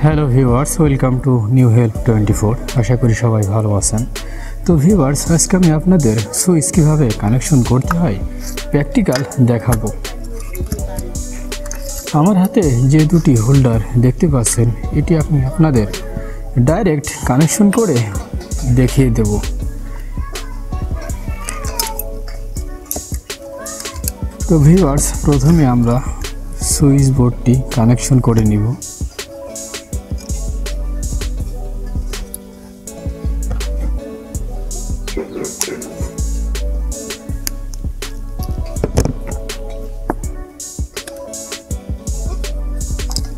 Hello viewers, welcome to new help 24। আশা করি সবাই ভালো আছেন। তো ভিউয়ার্স, আজকে আমি আপনাদের সুইচ কীভাবে কানেকশন করতে হয় প্র্যাকটিক্যাল দেখাবো। আমার হাতে যে দুটি হোল্ডার দেখতে পাচ্ছেন, এটি আমি আপনাদের ডাইরেক্ট কানেকশন করে দেখিয়ে দেব। তো ভিউয়ার্স, প্রথমে আমরা সুইচ বোর্ডটি কানেকশন করে নিব।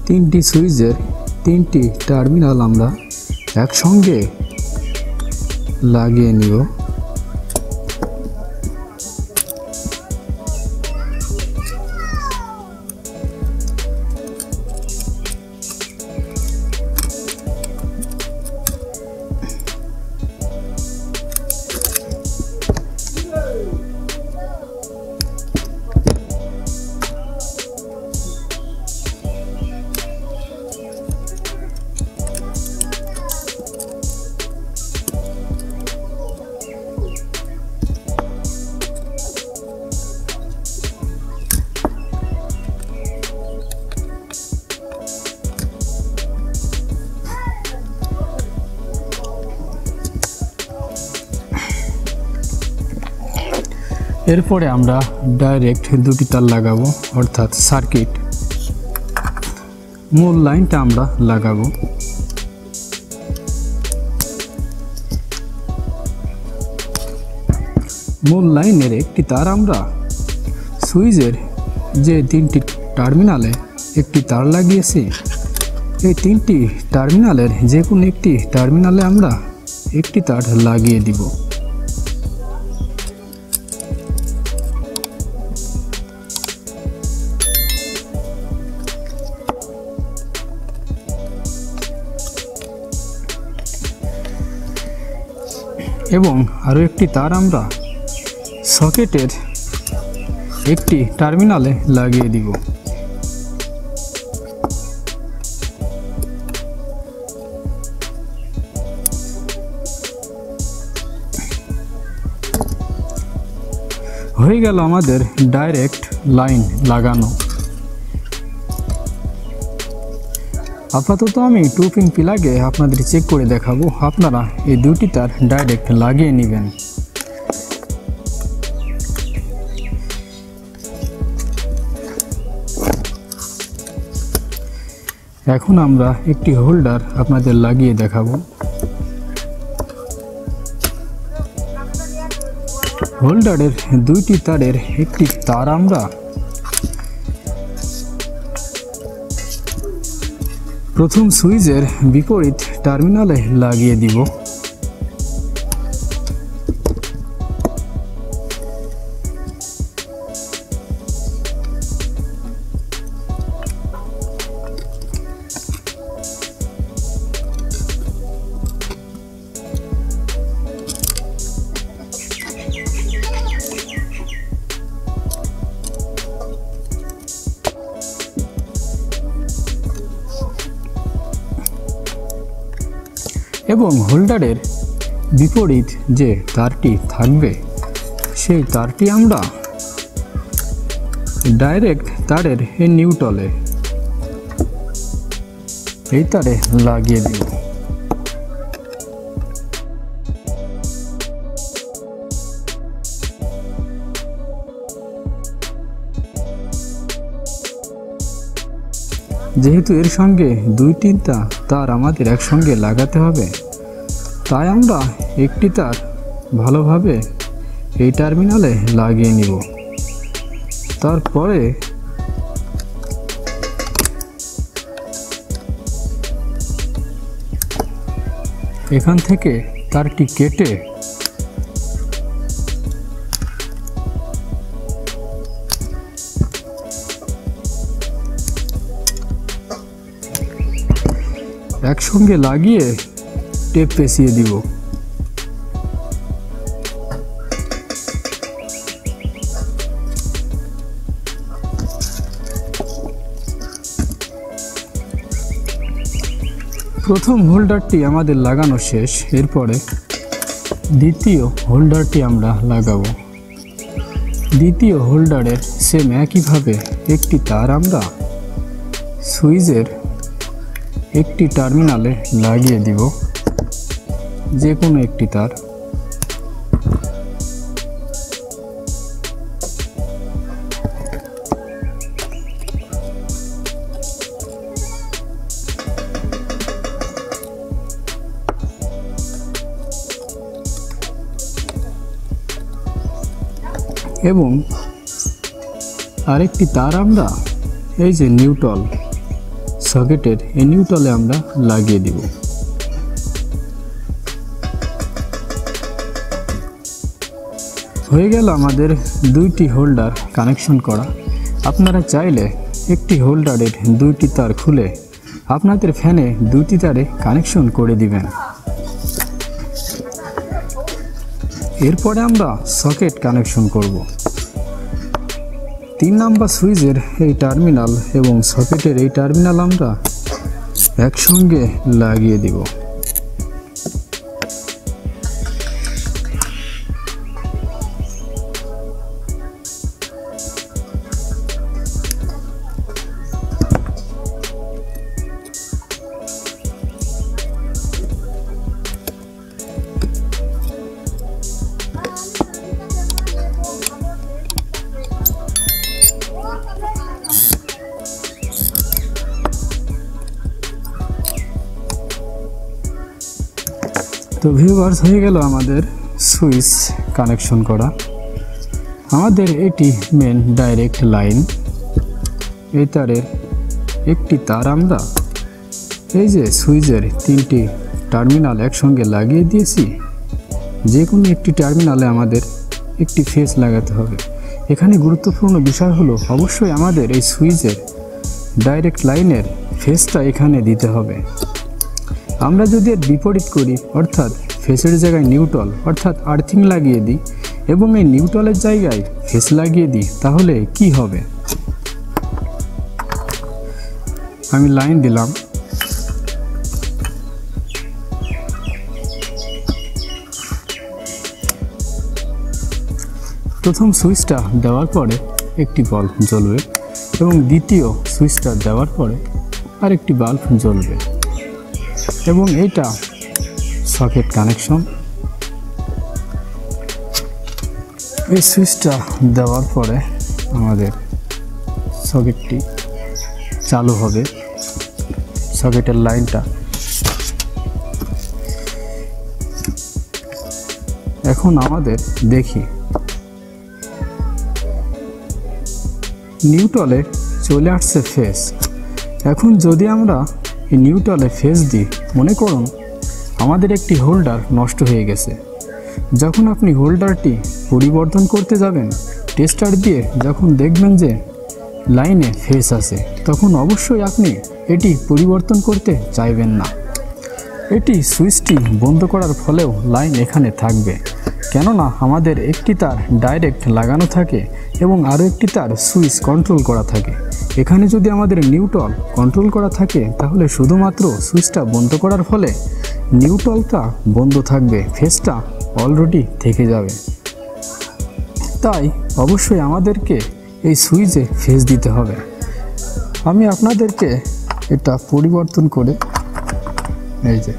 তিনটি সুইচের তিনটি টার্মিনাল আমরা একসঙ্গে লাগিয়ে নিব। এরপরে আমরা ডাইরেক্ট দুটি তার লাগাবো, অর্থাৎ সার্কিট। মূল লাইনটা আমরা লাগাবো। মূল লাইনের একটি তার আমরা সুইচের যে তিনটি টার্মিনালে একটি তার লাগিয়েছি, এই তিনটি টার্মিনালের যে কোনো একটি টার্মিনালে আমরা একটি তার লাগিয়ে দিব। এবং আরও একটি তার আমরা সকেটের একটি টার্মিনালে লাগিয়ে দিব। হয়ে গেল আমাদের ডাইরেক্ট লাইন লাগানো। আপাতত আমি 2 পিন প্লাগে আপনাদের চেক করে দেখাবো। আপনারা এই দুটি তার ডাইরেক্ট লাগিয়ে নেবেন। এখন আমরা একটি হোল্ডার আপনাদের লাগিয়ে দেখাবো। হোল্ডারের দুইটি তারের একটি তার আমরা প্রথম সুইচের বিপরীত টার্মিনালে লাগিয়ে দিব। এবং হোল্ডারের বিপরীত যে তারটি থাকবে, সেই তারটি আমরা ডাইরেক্ট তারের এই নিউট্রালে এই তারে লাগিয়ে দেব। যেহেতু এর সঙ্গে 2-3টা তার আমাদের একসঙ্গে লাগাতে হবে, তাই আমরা একটি তার ভালোভাবে এই টার্মিনালে লাগিয়ে নিব। তারপরে এখান থেকে তারটি কেটে একসঙ্গে লাগিয়ে টেপ পেঁচিয়ে দিব। প্রথম হোল্ডারটি আমাদের লাগানো শেষ। এরপরে দ্বিতীয় হোল্ডারটি আমরা লাগাবো। দ্বিতীয় হোল্ডারের সেম একইভাবে একটি তার আমরা সুইচের একটি টার্মিনালে লাগিয়ে দিব, যে কোনো একটি তার। এবং আরেকটি তার আমরা এই যে নিউট্রাল সকেটের এই নিউট্রালে আমরা লাগিয়ে দিব। হয়ে গেল আমাদের দুইটি হোল্ডার কানেকশন করা। আপনারা চাইলে একটি হোল্ডারের দুইটি তার খুলে আপনাদের ফ্যানে দুইটি তারে কানেকশন করে দিবেন। এরপরে আমরা সকেট কানেকশন করব। 3 নাম্বার সুইচের এই টার্মিনাল এবং সকেটের এই টার্মিনাল আমরা একসঙ্গে লাগিয়ে দিব। তো ভিউয়ার্স, হয়ে গেল আমাদের সুইচ কানেকশন করা। আমাদের এটি মেন ডাইরেক্ট লাইন। এই তারের একটি তার আমরা এই যে সুইচের 3টি টার্মিনাল একসঙ্গে লাগিয়ে দিয়েছি। যে কোনো একটি টার্মিনালে আমাদের একটি ফেস লাগাতে হবে। এখানে গুরুত্বপূর্ণ বিষয় হলো অবশ্যই আমাদের এই সুইচের ডাইরেক্ট লাইনের ফেসটা এখানে দিতে হবে। আমরা যদি এর বিপরীত করি, অর্থাৎ ফেসের জায়গায় নিউট্রাল অর্থাৎ আর্থিং লাগিয়ে দিই এবং এই নিউট্রালের জায়গায় ফেস লাগিয়ে দিই, তাহলে কি হবে? আমি লাইন দিলাম। প্রথম সুইচটা দেওয়ার পরে একটি বাল্ব জ্বলবে এবং দ্বিতীয় সুইচটা দেওয়ার পরে আরেকটি বাল্ব জ্বলবে এবং এটা সকেট কানেকশন। এই সুইচটা দেওয়ার পরে আমাদের সকেটটি চালু হবে, সকেটের লাইনটা। এখন আমাদের দেখি নিউট্রালে চলে আসছে ফেস। এখন যদি আমরা এই নিউট্রালে ফেস দিই, মনে করুন আমাদের একটি হোল্ডার নষ্ট হয়ে গেছে। যখন আপনি হোল্ডারটি পরিবর্তন করতে যাবেন, টেস্টার দিয়ে যখন দেখবেন যে লাইনে ফেস আছে, তখন অবশ্যই আপনি এটি পরিবর্তন করতে চাইবেন না। এটি সুইচটি বন্ধ করার ফলেও লাইন এখানে থাকবে, কেননা আমাদের একটি তার ডাইরেক্ট লাগানো থাকে এবং আরও একটি তার সুইচ কন্ট্রোল করা থাকে। এখানে যদি আমাদের নিউট্রাল কন্ট্রোল করা থাকে, তাহলে শুধুমাত্র সুইচটা বন্ধ করার ফলে নিউট্রালটা বন্ধ থাকবে, ফেসটা অলরেডি থেকে যাবে। তাই অবশ্যই আমাদেরকে এই সুইচে ফেস দিতে হবে। আমি আপনাদেরকে এটা পরিবর্তন করে, এই যে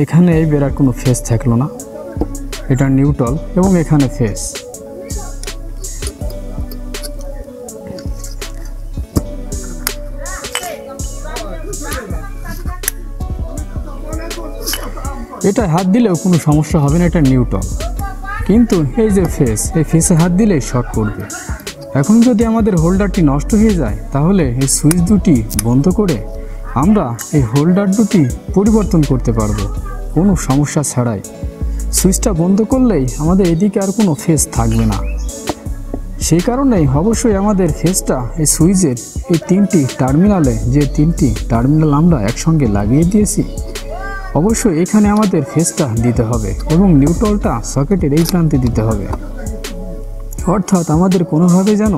এখানে এই বেরার কোনো ফেস থাকলো না, এটা নিউট্রাল এবং এখানে ফেস। এটা হাত দিলেও কোনো সমস্যা হবে না, এটা নিউট্রাল। কিন্তু এই যে ফেস, এই ফেসে হাত দিলেই শর্ট করবে। এখন যদি আমাদের হোল্ডারটি নষ্ট হয়ে যায়, তাহলে এই সুইচ দুটি বন্ধ করে আমরা এই হোল্ডার দুটি পরিবর্তন করতে পারবো কোনো সমস্যা ছাড়াই। সুইচটা বন্ধ করলেই আমাদের এদিকে আর কোনো ফেস থাকবে না। সেই কারণেই অবশ্যই আমাদের ফেসটা এই সুইচের এই 3টি টার্মিনালে, যে 3টি টার্মিনাল আমরা একসঙ্গে লাগিয়ে দিয়েছি, অবশ্যই এখানে আমাদের ফেসটা দিতে হবে এবং নিউট্রালটা সকেটের এই প্রান্তে দিতে হবে। অর্থাৎ আমাদের কোনোভাবে যেন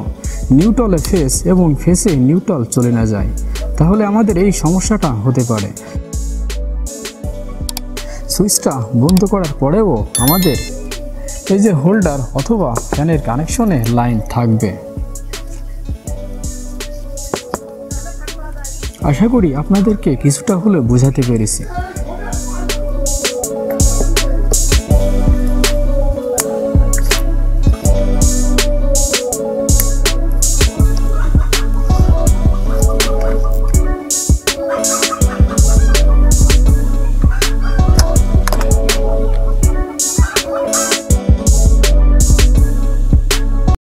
নিউট্রালে ফেস এবং ফেসে নিউট্রাল চলে না যায়, তাহলে আমাদের এই সমস্যাটা হতে পারে। সুইচটা বন্ধ করার পরেও আমাদের এই যে হোল্ডার অথবা ফ্যানের কানেকশনে লাইন থাকবে। আশা করি আপনাদেরকে কিছুটা হলেও বোঝাতে পেরেছি।